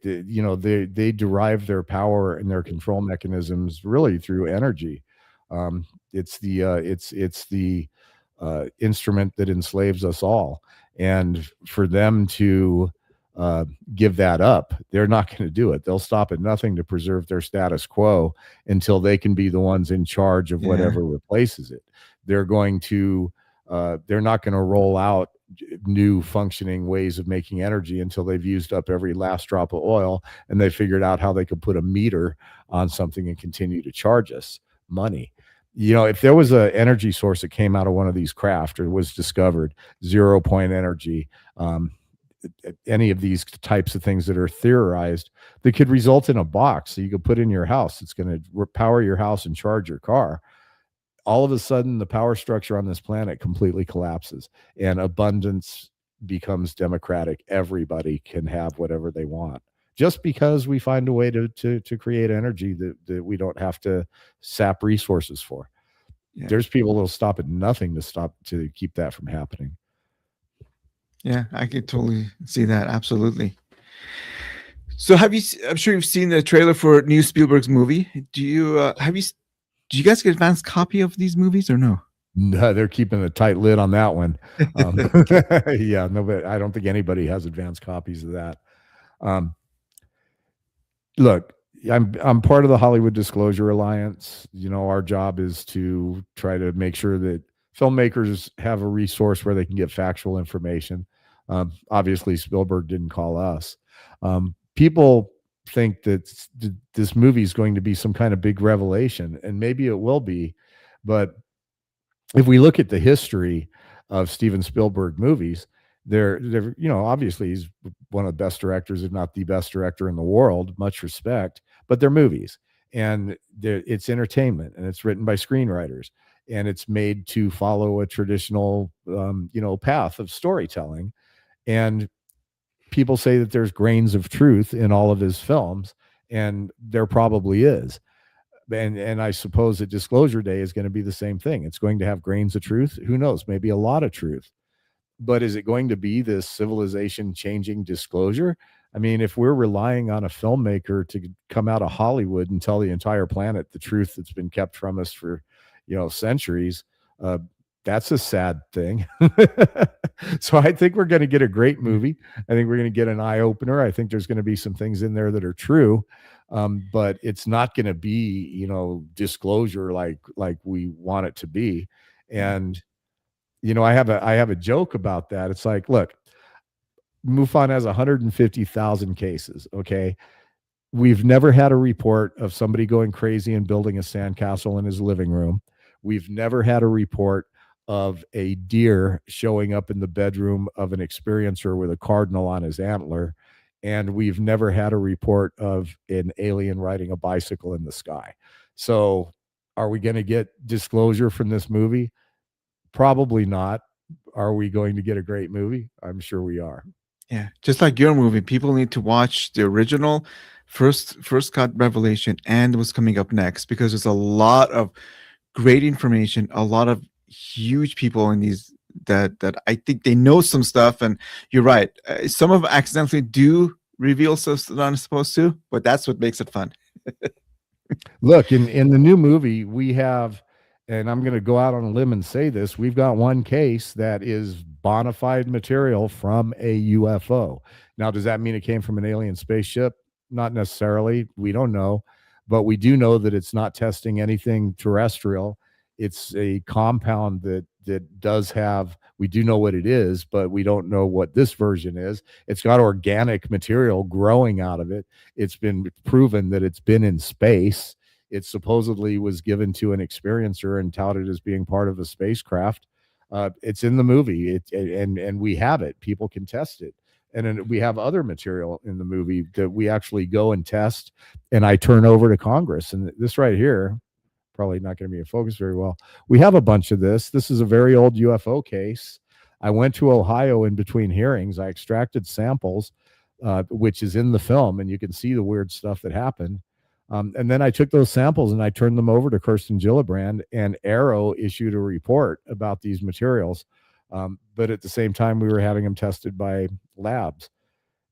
derive their power and their control mechanisms really through energy. It's the instrument that enslaves us all, and for them to give that up, they're not going to do it. They'll stop at nothing to preserve their status quo until they can be the ones in charge of whatever replaces it. They're going to they're not going to roll out new functioning ways of making energy until they've used up every last drop of oil and they figured out how they could put a meter on something and continue to charge us money. If there was an energy source that came out of one of these craft or was discovered, 0 point energy, any of these types of things that are theorized that could result in a box that you could put in your house. It's going to power your house and charge your car. All of a sudden, the power structure on this planet completely collapses and abundance becomes democratic. Everybody can have whatever they want just because we find a way to create energy that we don't have to sap resources for. Yeah. There's people that'll stop at nothing to keep that from happening. Yeah, I could totally see that. Absolutely. So I'm sure you've seen the trailer for new Spielberg's movie. Do you guys get an advanced copy of these movies or no? No, they're keeping a tight lid on that one. Yeah, no, but I don't think anybody has advanced copies of that. Look, I'm part of the Hollywood Disclosure Alliance. Our job is to try to make sure that filmmakers have a resource where they can get factual information. Obviously, Spielberg didn't call us. People think that this movie is going to be some kind of big revelation, and maybe it will be. But if we look at the history of Steven Spielberg movies, they're obviously he's one of the best directors, if not the best director in the world, much respect, but they're movies and it's entertainment and it's written by screenwriters and it's made to follow a traditional, path of storytelling. And people say that there's grains of truth in all of his films, and there probably is. And I suppose that Disclosure Day is going to be the same thing. It's going to have grains of truth. Who knows? Maybe a lot of truth. But is it going to be this civilization-changing disclosure? I mean, if we're relying on a filmmaker to come out of Hollywood and tell the entire planet the truth that's been kept from us for, centuries, that's a sad thing. So I think we're going to get a great movie. I think we're going to get an eye-opener. I think there's going to be some things in there that are true, but it's not going to be, disclosure like we want it to be. And I have a joke about that. It's like, look, MUFON has 150,000 cases. Okay. We've never had a report of somebody going crazy and building a sandcastle in his living room. We've never had a report of a deer showing up in the bedroom of an experiencer with a cardinal on his antler. And we've never had a report of an alien riding a bicycle in the sky. So are we going to get disclosure from this movie? Probably not. Are we going to get a great movie? I'm sure we are. Yeah, just like your movie, people need to watch the original first cut Revelation and what's coming up next, because there's a lot of great information, a lot of huge people in these that I think they know some stuff. And you're right, some of them accidentally do reveal stuff that they're not supposed to, but that's what makes it fun. Look, in the new movie, we have, and I'm going to go out on a limb and say this, we've got one case that is bona fide material from a UFO. Now, does that mean it came from an alien spaceship? Not necessarily. We don't know. But we do know that it's not testing anything terrestrial. It's a compound that does have, we do know what it is, but we don't know what this version is. It's got organic material growing out of it. It's been proven that it's been in space. It supposedly was given to an experiencer and touted as being part of a spacecraft. It's in the movie. And we have it. People can test it. And then we have other material in the movie that we actually go and test, and I turn over to Congress. And this right here, probably not going to be in focus very well. We have a bunch of this. This is a very old UFO case. I went to Ohio in between hearings. I extracted samples, which is in the film, and you can see the weird stuff that happened. And then I took those samples and I turned them over to Kirsten Gillibrand, and AARO issued a report about these materials. But at the same time, we were having them tested by labs.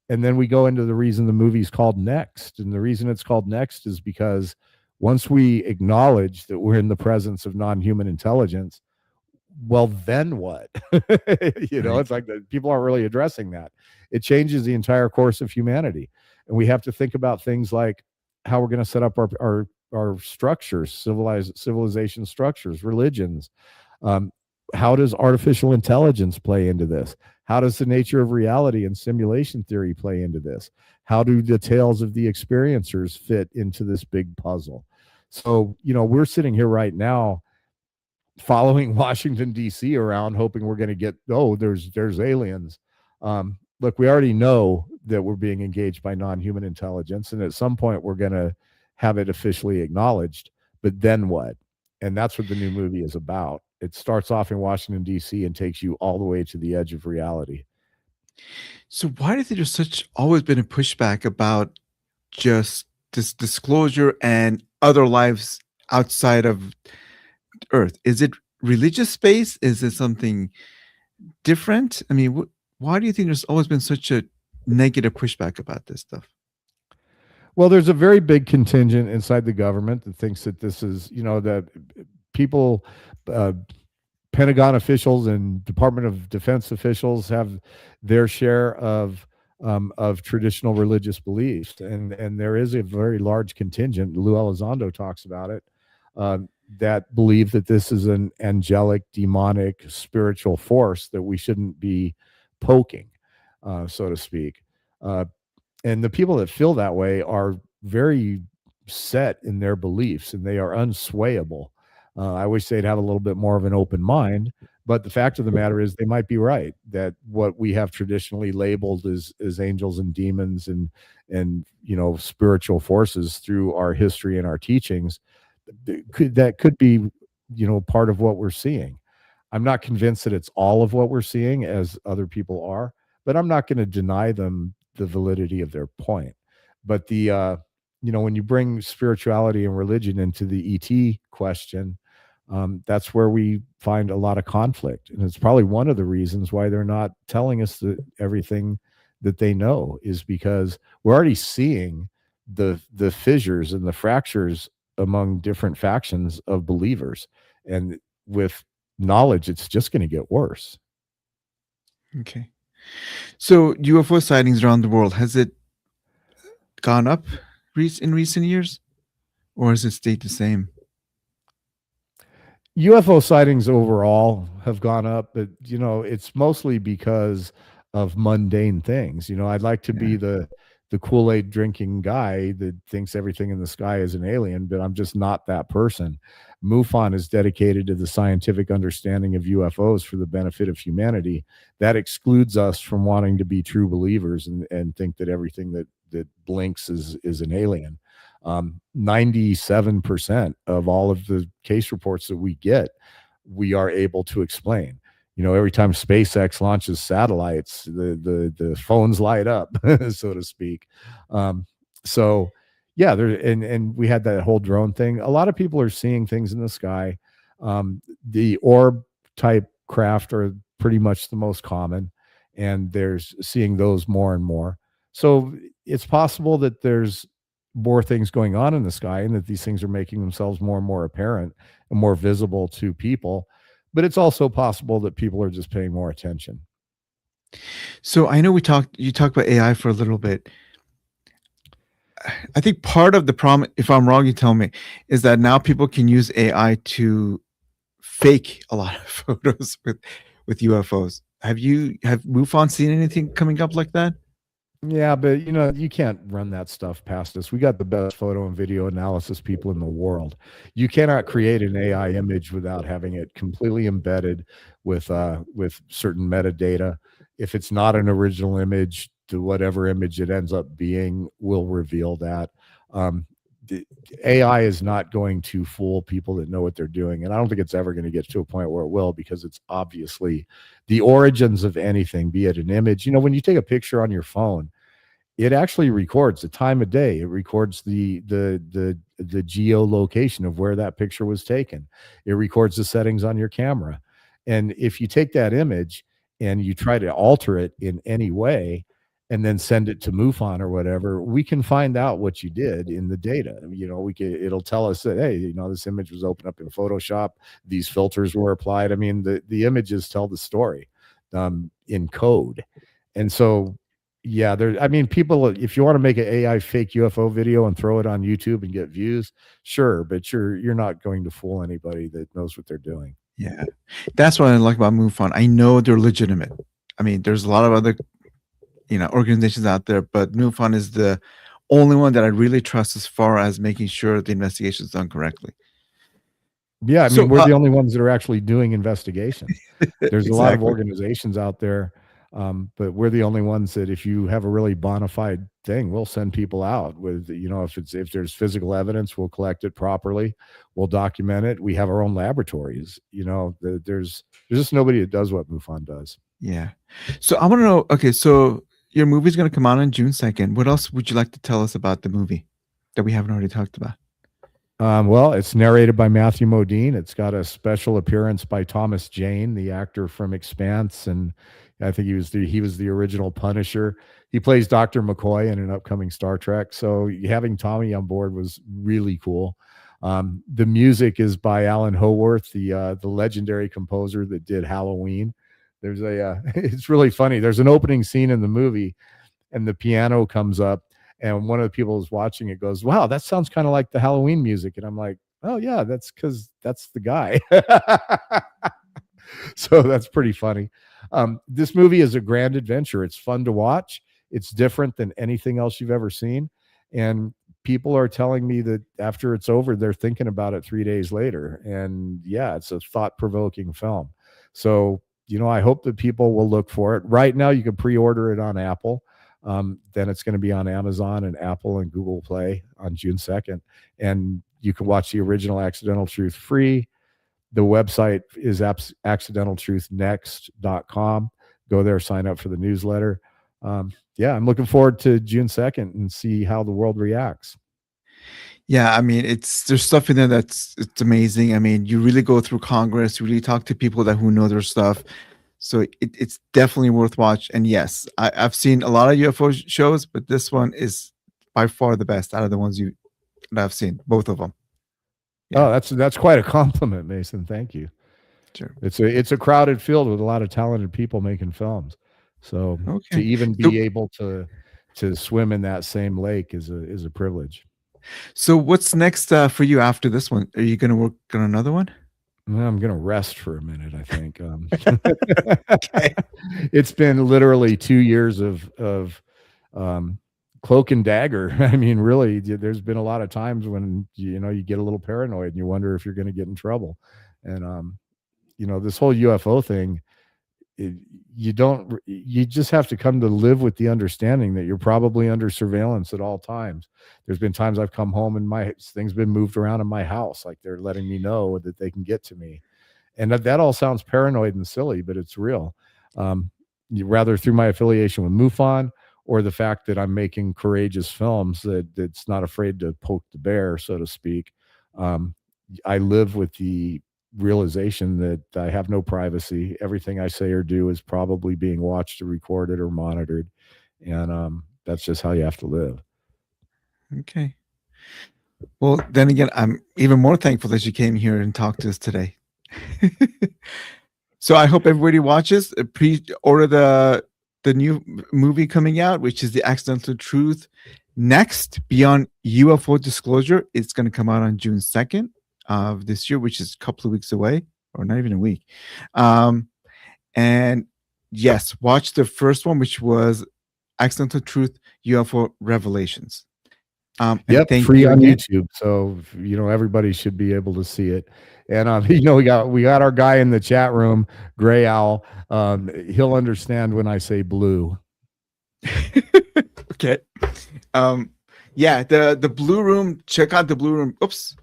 And then we go into the reason the movie's called Next. And the reason it's called Next is because once we acknowledge that we're in the presence of non-human intelligence, well, then what? It's like people aren't really addressing that. It changes the entire course of humanity. And we have to think about things like how we're going to set up our structures, civilization structures, religions. How does artificial intelligence play into this? How does the nature of reality and simulation theory play into this? How do the tales of the experiencers fit into this big puzzle? So, we're sitting here right now following Washington, D.C. around, hoping we're going to get, there's aliens. Look, we already know that we're being engaged by non-human intelligence, and at some point we're going to have it officially acknowledged. But then what? And that's what the new movie is about. It starts off in Washington, D.C. and takes you all the way to the edge of reality. So why do you think there's always been a pushback about just this disclosure and other lives outside of Earth? Is it religious space? Is it something different? I mean, why do you think there's always been such a negative pushback about this stuff? Well, there's a very big contingent inside the government that thinks that this is, that people, Pentagon officials and Department of Defense officials have their share of traditional religious beliefs, and there is a very large contingent. Lou Elizondo talks about it, that believe that this is an angelic, demonic, spiritual force that we shouldn't be poking, so to speak. And the people that feel that way are very set in their beliefs, and they are unswayable. I wish they'd have a little bit more of an open mind, but the fact of the matter is they might be right, that what we have traditionally labeled as angels and demons and spiritual forces through our history and our teachings, that could be part of what we're seeing. I'm not convinced that it's all of what we're seeing, as other people are, but I'm not going to deny them the validity of their point. But when you bring spirituality and religion into the ET question, that's where we find a lot of conflict. And it's probably one of the reasons why they're not telling us that everything that they know, is because we're already seeing the fissures and the fractures among different factions of believers. And with knowledge, it's just going to get worse. Okay. So UFO sightings around the world, has it gone up in recent years, or has it stayed the same? UFO sightings overall have gone up, but it's mostly because of mundane things. I'd like to be the Kool-Aid drinking guy that thinks everything in the sky is an alien, but I'm just not that person. MUFON is dedicated to the scientific understanding of UFOs for the benefit of humanity. That excludes us from wanting to be true believers and think that everything that blinks is an alien. 97% of all of the case reports that we get, we are able to explain. Every time SpaceX launches satellites, the phones light up, so to speak. Yeah, and we had that whole drone thing. A lot of people are seeing things in the sky. The orb type craft are pretty much the most common, and there's seeing those more and more. So it's possible that there's more things going on in the sky, and that these things are making themselves more and more apparent and more visible to people. But it's also possible that people are just paying more attention. So I know you talked about AI for a little bit. I think part of the problem, if I'm wrong, you tell me, is that now people can use AI to fake a lot of photos with UFOs. Have MUFON seen anything coming up like that? Yeah, but you can't run that stuff past us. We got the best photo and video analysis people in the world. You cannot create an AI image without having it completely embedded with certain metadata. If it's not an original image, to whatever image it ends up being will reveal that. The AI is not going to fool people that know what they're doing, and I don't think it's ever going to get to a point where it will, because it's obviously the origins of anything, be it an image. When you take a picture on your phone, it actually records the time of day. It records the geolocation of where that picture was taken. It records the settings on your camera. And if you take that image and you try to alter it in any way and then send it to MUFON or whatever, we can find out what you did in the data. It'll tell us that, hey, this image was opened up in Photoshop. These filters were applied. I mean, the images tell the story in code. And so, yeah, people, if you want to make an AI fake UFO video and throw it on YouTube and get views, sure, but you're not going to fool anybody that knows what they're doing. Yeah, that's what I like about MUFON. I know they're legitimate. I mean, there's a lot of other organizations out there, but MUFON is the only one that I really trust as far as making sure the investigation is done correctly. Yeah, we're the only ones that are actually doing investigations. There's Exactly. a lot of organizations out there, but we're the only ones that, if you have a really bona fide thing, we'll send people out with, if there's physical evidence, we'll collect it properly, we'll document it. We have our own laboratories. There's just nobody that does what MUFON does. Yeah. So I want to know, okay, so your movie's going to come out on June 2nd. What else would you like to tell us about the movie that we haven't already talked about? Well, it's narrated by Matthew Modine. It's got a special appearance by Thomas Jane, the actor from Expanse, and I think he was the original Punisher. He plays Dr. McCoy in an upcoming Star Trek. So having Tommy on board was really cool. The music is by Alan Howarth, the legendary composer that did Halloween. There's it's really funny. There's an opening scene in the movie, and the piano comes up, and one of the people who's watching it goes, "Wow, that sounds kind of like the Halloween music." And I'm like, "Oh yeah, that's because that's the guy." So that's pretty funny. This movie is a grand adventure. It's fun to watch. It's different than anything else you've ever seen, and people are telling me that after it's over, they're thinking about it 3 days later. And yeah, it's a thought-provoking film. So I hope that people will look for it. Right now, you can pre-order it on Apple. Then it's going to be on Amazon and Apple and Google Play on June 2nd. And you can watch the original Accidental Truth free. The website is accidentaltruthnext.com. Go there, sign up for the newsletter. Yeah, I'm looking forward to June 2nd and see how the world reacts. Yeah, there's stuff in there it's amazing. You really go through Congress, you really talk to people who know their stuff. So it's definitely worth watch. And yes, I've seen a lot of UFO shows, but this one is by far the best out of the ones that I've seen, both of them. Yeah. Oh, that's quite a compliment, Mason. Thank you. Sure. It's a crowded field with a lot of talented people making films. So to even be able to swim in that same lake is a privilege. So what's next for you after this one? Are you going to work on another one? Well, I'm going to rest for a minute, I think. Okay. It's been literally 2 years of cloak and dagger. Really, there's been a lot of times when you get a little paranoid and you wonder if you're going to get in trouble. And this whole UFO thing, you just have to come to live with the understanding that you're probably under surveillance at all times. There's been times I've come home and things been moved around in my house, like they're letting me know that they can get to me. And that all sounds paranoid and silly, but it's real. Rather through my affiliation with MUFON or the fact that I'm making courageous films that's not afraid to poke the bear, so to speak. I live with the realization that I have no privacy. Everything I say or do is probably being watched or recorded or monitored. And that's just how you have to live. Okay. Well, then again, I'm even more thankful that you came here and talked to us today. So I hope everybody watches. Pre-order the new movie coming out, which is The Accidental Truth Next, Beyond UFO Disclosure. It's going to come out on June 2nd of this year, which is a couple of weeks away, or not even a week. And yes, watch the first one, which was Accidental Truth, UFO Revelations. Yep, free on YouTube. So, everybody should be able to see it. And, we got our guy in the chat room, Gray Owl. He'll understand when I say blue. Okay. Yeah, the Blue Room, check out the Blue Room. Oops.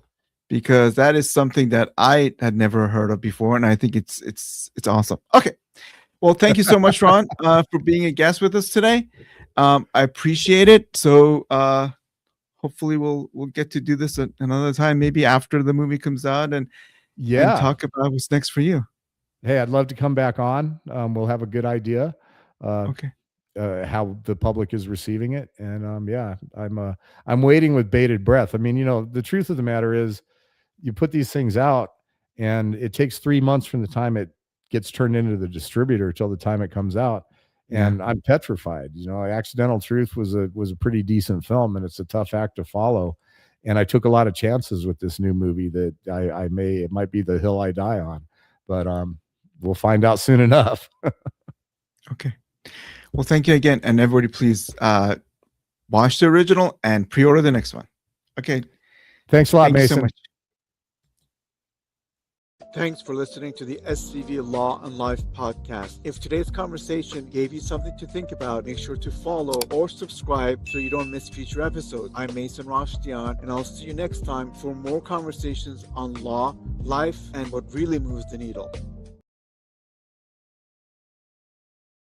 Because that is something that I had never heard of before, and I think it's awesome. Okay. Well, thank you so much, Ron, for being a guest with us today. I appreciate it. So hopefully we'll get to do this another time, maybe after the movie comes out, and talk about what's next for you. Hey, I'd love to come back on. We'll have a good idea. Okay. How the public is receiving it, and I'm waiting with bated breath. I mean, the truth of the matter is, you put these things out, and it takes 3 months from the time it gets turned into the distributor till the time it comes out, and I'm petrified. Accidental Truth was a pretty decent film, and it's a tough act to follow. And I took a lot of chances with this new movie that it might be the hill I die on, but we'll find out soon enough. Okay. Well, thank you again. And everybody, please watch the original and pre-order the next one. Okay. Thanks a lot, Mason. Thank you so much. Thanks for listening to the SCV Law and Life podcast. If today's conversation gave you something to think about, make sure to follow or subscribe so you don't miss future episodes. I'm Mason Rashtian, and I'll see you next time for more conversations on law, life, and what really moves the needle.